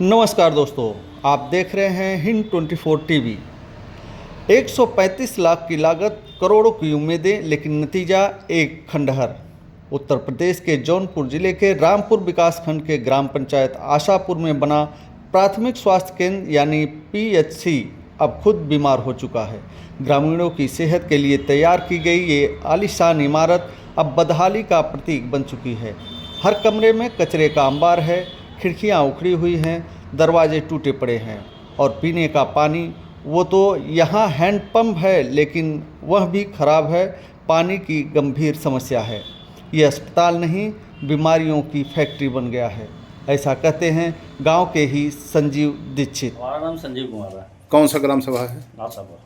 नमस्कार दोस्तों, आप देख रहे हैं हिंद 24 टीवी। 135 लाख की लागत, करोड़ों की उम्मीदें, लेकिन नतीजा एक खंडहर। उत्तर प्रदेश के जौनपुर जिले के रामपुर विकासखंड के ग्राम पंचायत आशापुर में बना प्राथमिक स्वास्थ्य केंद्र यानी पीएचसी अब खुद बीमार हो चुका है। ग्रामीणों की सेहत के लिए तैयार की गई ये आलीशान इमारत अब बदहाली का प्रतीक बन चुकी है। हर कमरे में कचरे का अंबार है, खिड़कियां उखड़ी हुई हैं, दरवाजे टूटे पड़े हैं और पीने का पानी, वो तो यहाँ हैंडपंप है लेकिन वह भी खराब है। पानी की गंभीर समस्या है। ये अस्पताल नहीं, बीमारियों की फैक्ट्री बन गया है, ऐसा कहते हैं गांव के ही संजीव दीक्षित। हमारा नाम संजीव कुमार है। कौन सा ग्राम सभा है? आशापुर।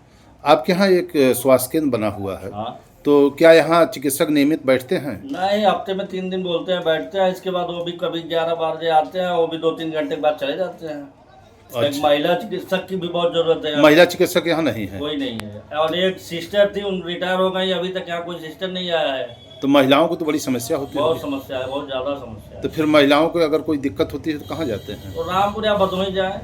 आपके यहाँ एक स्वास्थ्य केंद्र बना हुआ है, हाँ। तो क्या यहाँ चिकित्सक नियमित बैठते हैं? नहीं, हफ्ते में 3 दिन बोलते हैं बैठते हैं, इसके बाद वो भी कभी 11-12 बजे आते हैं, वो भी 2-3 घंटे के बाद चले जाते हैं। अच्छा। एक महिला चिकित्सक की भी बहुत जरूरत है। महिला चिकित्सक यहाँ नहीं है? कोई नहीं है। और एक सिस्टर थी, उन रिटायर हो गई, अभी तक यहाँ कोई सिस्टर नहीं आया है। तो महिलाओं को तो बड़ी समस्या होती है। बहुत समस्या है, बहुत ज्यादा समस्या है। तो फिर महिलाओं को अगर कोई दिक्कत होती है तो कहाँ जाते हैं? तो रामपुर या भदोही जाए।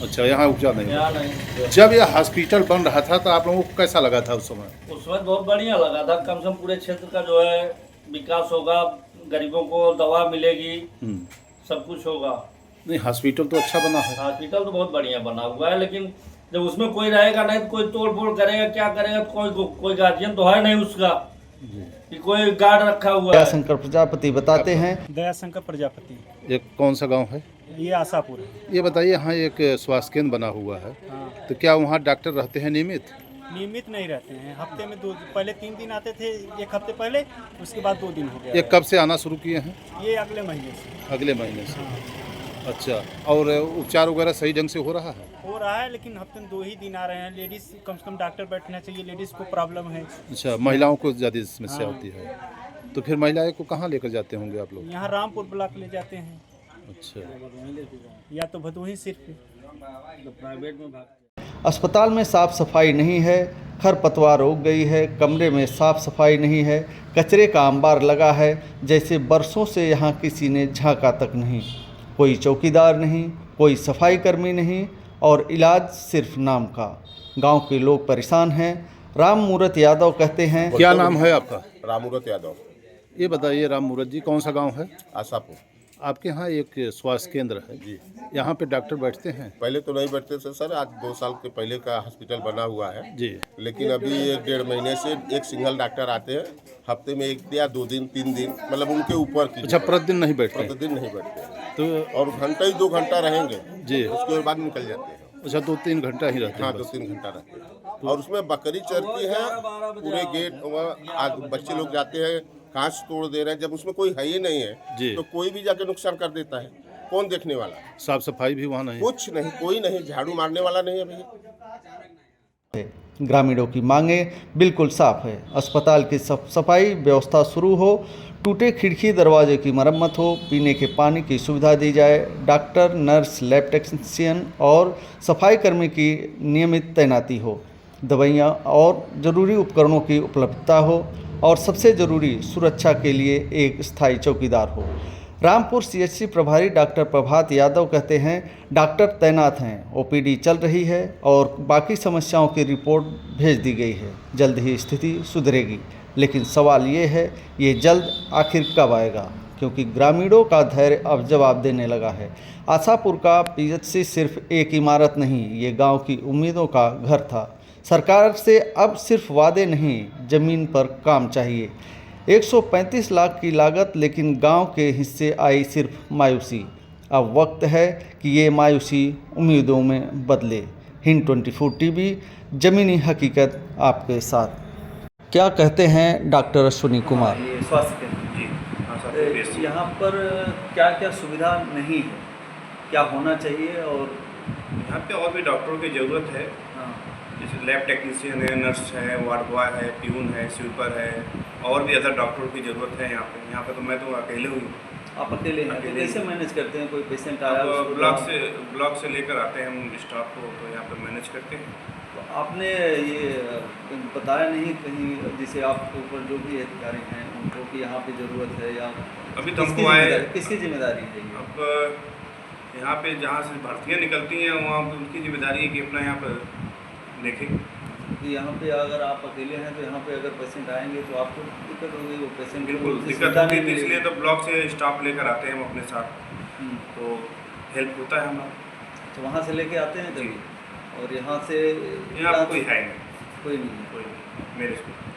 अच्छा, यहाँ उपचार नहीं यहाँ होता। नहीं। जब यह हॉस्पिटल बन रहा था तो आप लोगों को कैसा लगा था उस समय? उस वक्त बहुत बढ़िया लगा था, कम से कम पूरे क्षेत्र का जो है विकास होगा, गरीबों को दवा मिलेगी, सब कुछ होगा। नहीं, हॉस्पिटल तो अच्छा बना है। हॉस्पिटल तो बहुत बढ़िया बना हुआ है, लेकिन जब उसमें कोई रहेगा नहीं तो कोई तोड़ फोड़ करेगा, क्या करेगा? कोई गार्जियन तो है नहीं उसका कि कोई गार्ड रखा हुआ है। दयाशंकर प्रजापति बताते हैं। दयाशंकर प्रजापति। ये कौन सा गांव है? ये आशापुर है। ये बताइए, यहाँ एक स्वास्थ्य केंद्र बना हुआ है, हाँ। तो क्या वहाँ डॉक्टर रहते हैं नियमित? नियमित नहीं रहते हैं, हफ्ते में पहले 3 दिन आते थे, एक हफ्ते पहले, उसके बाद 2 दिन हो गया। ये कब से आना शुरू किए हैं? ये अगले महीने से। अगले महीने से। अच्छा, और उपचार वगैरह सही ढंग से हो रहा है? हो रहा है, लेकिन हफ्ते में 2 ही दिन आ रहे हैं। लेडीज कम से कम डॉक्टर बैठना चाहिए, लेडीज को प्रॉब्लम है। अच्छा, महिलाओं को ज़्यादा समस्या होती है, तो फिर महिलाएं को कहाँ लेकर जाते होंगे आप लोग? यहाँ रामपुर ब्लॉक ले जाते हैं। अच्छा, या तो भदोही सिर्फ प्राइवेट में भाग। अस्पताल में साफ सफाई नहीं है, खरपतवार उग गई है, कमरे में साफ सफाई नहीं है, कचरे का अंबार लगा है जैसे बरसों से यहाँ किसी ने झांका तक नहीं। कोई चौकीदार नहीं, कोई सफाई कर्मी नहीं और इलाज सिर्फ नाम का। गांव के लोग परेशान हैं। राम मूरत यादव कहते हैं। क्या नाम है आपका? राम मूरत यादव। ये बताइए राम मूरत जी, कौन सा गांव है? आशापुर। आपके यहाँ एक स्वास्थ्य केंद्र है जी। यहाँ पे डॉक्टर बैठते हैं? पहले तो नहीं बैठते थे सर, आज 2 साल के पहले का हॉस्पिटल बना हुआ है जी। लेकिन अभी 1-1.5 महीने से एक सिंगल डॉक्टर आते हैं, हफ्ते में 1 या 2 दिन 3 दिन, मतलब उनके ऊपर की। अच्छा, प्रतिदिन नहीं बैठते? प्रतिदिन नहीं बैठते तो और घंटा ही 2 घंटा रहेंगे जी, उसके बाद निकल जाते हैं। अच्छा, 2-3 घंटा ही रहते हाँ, हैं? 2-3 घंटा रहते हैं। और उसमें बकरी चरती है, पूरे गेट बच्चे लोग जाते हैं, कांच तोड़ दे रहे हैं। जब उसमें कोई है ही नहीं है जी। तो कोई भी जाके नुकसान कर देता है, कौन देखने वाला? साफ सफाई भी वहाँ नहीं? कुछ नहीं, कोई नहीं, झाड़ू मारने वाला नहीं है भैया। ग्रामीणों की मांगे बिल्कुल साफ है। अस्पताल की सफाई व्यवस्था शुरू हो, टूटे खिड़की दरवाजे की मरम्मत हो, पीने के पानी की सुविधा दी जाए, डॉक्टर, नर्स, लैब टेक्नीशियन और सफाई कर्मी की नियमित तैनाती हो, दवाइयाँ और ज़रूरी उपकरणों की उपलब्धता हो और सबसे ज़रूरी सुरक्षा के लिए एक स्थायी चौकीदार हो। रामपुर सीएचसी प्रभारी डॉक्टर प्रभात यादव कहते हैं, डॉक्टर तैनात हैं, ओपीडी चल रही है और बाकी समस्याओं की रिपोर्ट भेज दी गई है। जल्द ही स्थिति सुधरेगी, लेकिन सवाल ये है, ये जल्द आखिर कब आएगा? क्योंकि ग्रामीणों का धैर्य अब जवाब देने लगा है। आशापुर का पीएचसी सिर्फ एक इमारत नहीं, ये गांव की उम्मीदों का घर था। सरकार से अब सिर्फ वादे नहीं, ज़मीन पर काम चाहिए। 135 लाख की लागत, लेकिन गांव के हिस्से आई सिर्फ मायूसी। अब वक्त है कि ये मायूसी उम्मीदों में बदले। हिंद 24 टीवी, ज़मीनी हकीकत आपके साथ। क्या कहते हैं डॉक्टर अश्विनी कुमार? ये स्वास्थ्य केंद्र जी, यहाँ पर क्या क्या सुविधा नहीं है, क्या होना चाहिए? और यहाँ पे और भी डॉक्टरों की ज़रूरत है। हाँ, जैसे लैब टेक्नीशियन है, नर्स है, वार्ड बॉय है, प्यून है, स्वीपर है, और भी अदर डॉक्टरों की ज़रूरत है यहाँ पे तो मैं तो अकेले हूँ। आप अकेले हैं, तो कैसे मैनेज करते हैं? कोई पेशेंट आया अब ब्लॉक से लेकर आते हैं हम स्टाफ को, तो यहाँ पे मैनेज करते हैं। तो आपने ये बताया नहीं कहीं, जैसे आपके ऊपर जो भी अधिकारी हैं उनको कि यहाँ पे ज़रूरत है, या अभी तो हमको आए, किसकी जिम्मेदारी है ये? अब यहाँ पे जहाँ से भर्तियाँ निकलती हैं वहाँ पे उनकी जिम्मेदारी है कि अपना यहाँ पर देखें। कि यहाँ पे अगर आप अकेले हैं तो यहाँ पे अगर पेशेंट आएंगे तो आपको दिक्कत होगी, वो पेशेंट बिल्कुल दिक्कत होती है, इसलिए तो ब्लॉक से स्टाफ लेकर आते हैं हम अपने साथ, तो हेल्प होता है हमारा। तो वहाँ से लेके आते हैं कभी, और यहाँ से यहाँ पे कोई है नहीं, कोई नहीं है। कोई नहीं मेरे स्कूल।